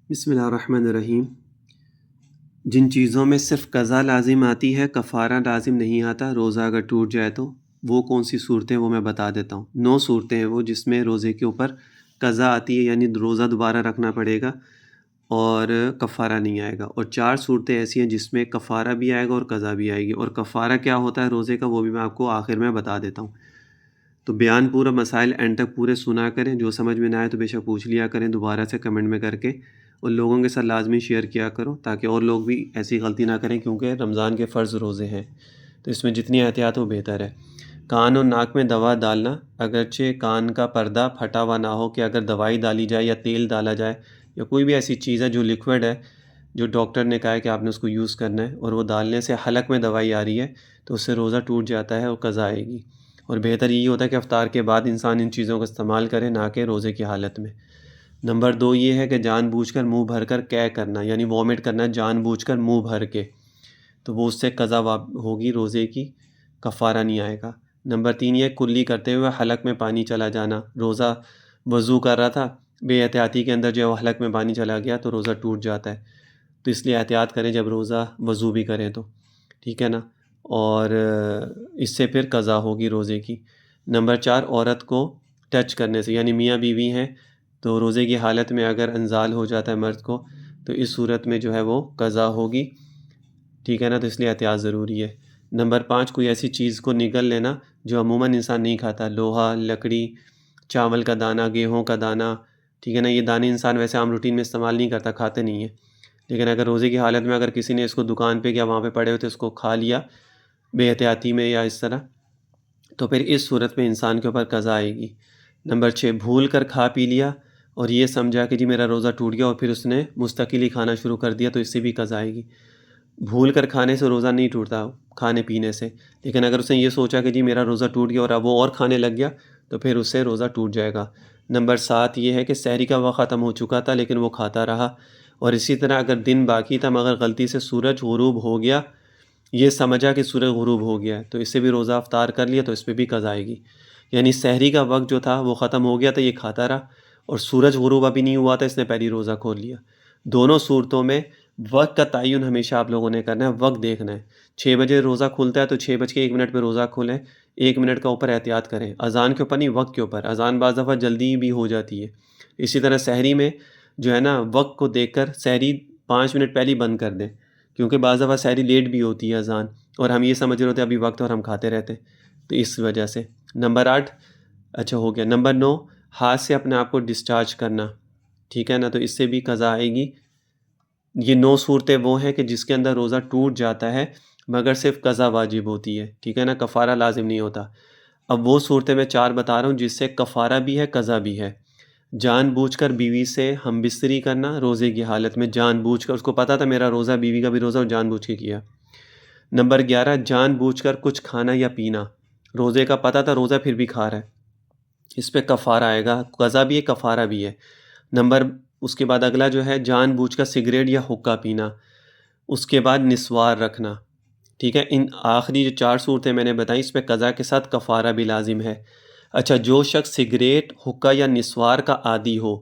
بسم اللہ الرحمن الرحیم۔ جن چیزوں میں صرف قضا لازم آتی ہے، کفارہ لازم نہیں آتا، روزہ اگر ٹوٹ جائے تو وہ کون سی صورتیں وہ میں بتا دیتا ہوں۔ 9 صورتیں ہیں وہ جس میں روزے کے اوپر قضا آتی ہے، یعنی روزہ دوبارہ رکھنا پڑے گا اور کفارہ نہیں آئے گا، اور 4 صورتیں ایسی ہیں جس میں کفارہ بھی آئے گا اور قضا بھی آئے گی، اور کفارہ کیا ہوتا ہے روزے کا وہ بھی میں آپ کو آخر میں بتا دیتا ہوں۔ تو بیان پورا مسائل اینڈ تک پورے سنا کریں، جو سمجھ میں نہ آئے تو بے شک پوچھ لیا کریں دوبارہ سے کمنٹ میں کر کے، اور لوگوں کے ساتھ لازمی شیئر کیا کرو تاکہ اور لوگ بھی ایسی غلطی نہ کریں، کیونکہ رمضان کے فرض روزے ہیں تو اس میں جتنی احتیاط ہو بہتر ہے۔ کان اور ناک میں دوا ڈالنا، اگرچہ کان کا پردہ پھٹا ہوا نہ ہو، کہ اگر دوائی ڈالی جائے یا تیل ڈالا جائے یا کوئی بھی ایسی چیز ہے جو لیکوڈ ہے، جو ڈاکٹر نے کہا ہے کہ آپ نے اس کو یوز کرنا ہے، اور وہ ڈالنے سے حلق میں دوائی آ رہی ہے تو اس سے روزہ ٹوٹ جاتا ہے اور قضا آئے گی، اور بہتر یہی ہوتا ہے کہ افطار کے بعد انسان ان چیزوں کا استعمال کرے، نہ کہ روزے کی حالت میں۔ نمبر 2 یہ ہے کہ جان بوجھ کر منہ بھر کر قے کرنا، یعنی وامٹ کرنا جان بوجھ کر منہ بھر کے، تو وہ اس سے قضا ہوگی روزے کی، کفارہ نہیں آئے گا۔ نمبر 3 یہ کلی کرتے ہوئے حلق میں پانی چلا جانا، روزہ وضو کر رہا تھا، بے احتیاطی کے اندر جو ہے وہ حلق میں پانی چلا گیا تو روزہ ٹوٹ جاتا ہے، تو اس لیے احتیاط کریں جب روزہ وضو بھی کریں تو، ٹھیک ہے نا، اور اس سے پھر قضا ہوگی روزے کی۔ نمبر 4 عورت کو ٹچ کرنے سے، یعنی میاں بیوی ہیں تو روزے کی حالت میں اگر انزال ہو جاتا ہے مرد کو تو اس صورت میں جو ہے وہ قضا ہوگی، ٹھیک ہے نا، تو اس لیے احتیاط ضروری ہے۔ نمبر 5 کوئی ایسی چیز کو نگل لینا جو عموماً انسان نہیں کھاتا، لوہا، لکڑی، چاول کا دانہ، گیہوں کا دانہ، ٹھیک ہے نا، یہ دانے انسان ویسے عام روٹین میں استعمال نہیں کرتا، کھاتے نہیں ہیں، لیکن اگر روزے کی حالت میں اگر کسی نے اس کو دکان پہ یا وہاں پہ پڑے ہوتے اس کو کھا لیا بے احتیاطی میں یا اس طرح، تو پھر اس صورت میں انسان کے اوپر قضا آئے گی۔ نمبر 6 بھول کر کھا پی لیا اور یہ سمجھا کہ جی میرا روزہ ٹوٹ گیا اور پھر اس نے مستقل ہی کھانا شروع کر دیا تو اس سے بھی قضا آئے گی۔ بھول کر کھانے سے روزہ نہیں ٹوٹتا، کھانے پینے سے، لیکن اگر اس نے یہ سوچا کہ جی میرا روزہ ٹوٹ گیا اور اب وہ اور کھانے لگ گیا تو پھر اس سے روزہ ٹوٹ جائے گا۔ نمبر 7 یہ ہے کہ سحری کا وقت ختم ہو چکا تھا لیکن وہ کھاتا رہا، اور اسی طرح اگر دن باقی تھا مگر غلطی سے سورج غروب ہو گیا، یہ سمجھا کہ سورج غروب ہو گیا تو اس سے بھی روزہ افطار کر لیا تو اس پہ بھی قضا آئے گی۔ یعنی سحری کا وقت جو تھا وہ ختم ہو گیا تو یہ کھاتا رہا، اور سورج غروب ابھی نہیں ہوا تھا اس نے پہلی روزہ کھول لیا۔ دونوں صورتوں میں وقت کا تعین ہمیشہ آپ لوگوں نے کرنا ہے، وقت دیکھنا ہے۔ 6 بجے روزہ کھلتا ہے تو 6:01 پہ روزہ کھولیں، 1 منٹ کا اوپر احتیاط کریں، اذان کے اوپر نہیں، وقت کے اوپر۔ اذان بعض دفعہ جلدی بھی ہو جاتی ہے، اسی طرح سحری میں جو ہے نا وقت کو دیکھ کر سحری 5 منٹ پہلے ہی بند کر دیں، کیونکہ بعض دفعہ سحری لیٹ بھی ہوتی ہے اذان، اور ہم یہ سمجھ رہے ہوتے ہیں ابھی وقت اور ہم کھاتے رہتے ہیں، تو اس وجہ سے۔ نمبر 8 اچھا ہو گیا۔ نمبر 9 ہاتھ سے اپنے آپ کو ڈسچارج کرنا، ٹھیک ہے نا، تو اس سے بھی قضا آئے گی۔ یہ 9 صورتیں وہ ہیں کہ جس کے اندر روزہ ٹوٹ جاتا ہے مگر صرف قضا واجب ہوتی ہے، ٹھیک ہے نا، کفارہ لازم نہیں ہوتا۔ اب وہ صورتیں میں 4 بتا رہا ہوں جس سے کفارہ بھی ہے قضا بھی ہے۔ جان بوجھ کر بیوی سے ہم بستری کرنا روزے کی حالت میں، جان بوجھ کر، اس کو پتہ تھا میرا روزہ، بیوی کا بھی روزہ، اور جان بوجھ کے کیا۔ نمبر 11 جان بوجھ کر کچھ کھانا یا پینا، روزے کا پتہ تھا روزہ پھر بھی کھا رہا ہے، اس پہ کفارہ آئے گا، قضا بھی ہے کفارہ بھی ہے۔ اس کے بعد اگلا جو ہے جان بوجھ کر سگریٹ یا حقہ پینا، اس کے بعد نسوار رکھنا، ٹھیک ہے۔ ان آخری جو 4 صورتیں میں نے بتائیں اس پہ قضا کے ساتھ کفارہ بھی لازم ہے۔ اچھا جو شخص سگریٹ، حقہ یا نسوار کا عادی ہو،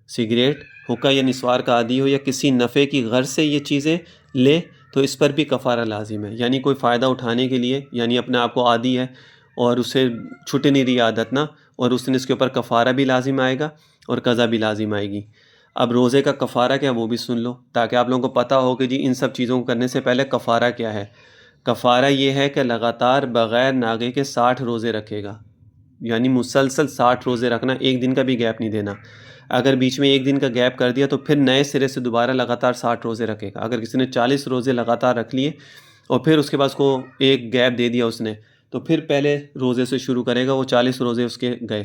سگریٹ، حقہ یا نسوار کا عادی ہو یا کسی نفع کی غرض سے یہ چیزیں لے تو اس پر بھی کفارہ لازم ہے، یعنی کوئی فائدہ اٹھانے کے لیے، یعنی اپنے آپ کو عادی ہے اور اسے چھٹ نہیں رہی عادت نا، اور اس نے اس کے اوپر کفارہ بھی لازم آئے گا اور قضا بھی لازم آئے گی۔ اب روزے کا کفارہ کیا وہ بھی سن لو تاکہ آپ لوگوں کو پتہ ہو کہ جی ان سب چیزوں کو کرنے سے پہلے کفارہ کیا ہے۔ کفارہ یہ ہے کہ لگاتار بغیر ناغے کے 60 روزے رکھے گا، یعنی مسلسل 60 روزے رکھنا، ایک دن کا بھی گیپ نہیں دینا۔ اگر بیچ میں ایک دن کا گیپ کر دیا تو پھر نئے سرے سے دوبارہ لگاتار 60 روزے رکھے گا۔ اگر کسی نے 40 روزے لگاتار رکھ لیے اور پھر اس کے بعد اس کو ایک گیپ دے دیا اس نے، تو پھر پہلے روزے سے شروع کرے گا، وہ 40 روزے اس کے گئے۔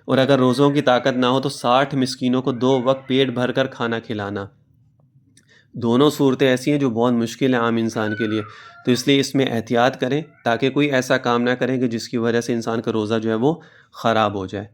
اور اگر روزوں کی طاقت نہ ہو تو 60 مسکینوں کو 2 وقت پیٹ بھر کر کھانا کھلانا۔ دونوں صورتیں ایسی ہیں جو بہت مشکل ہیں عام انسان کے لیے، تو اس لیے اس میں احتیاط کریں تاکہ کوئی ایسا کام نہ کریں کہ جس کی وجہ سے انسان کا روزہ جو ہے وہ خراب ہو جائے۔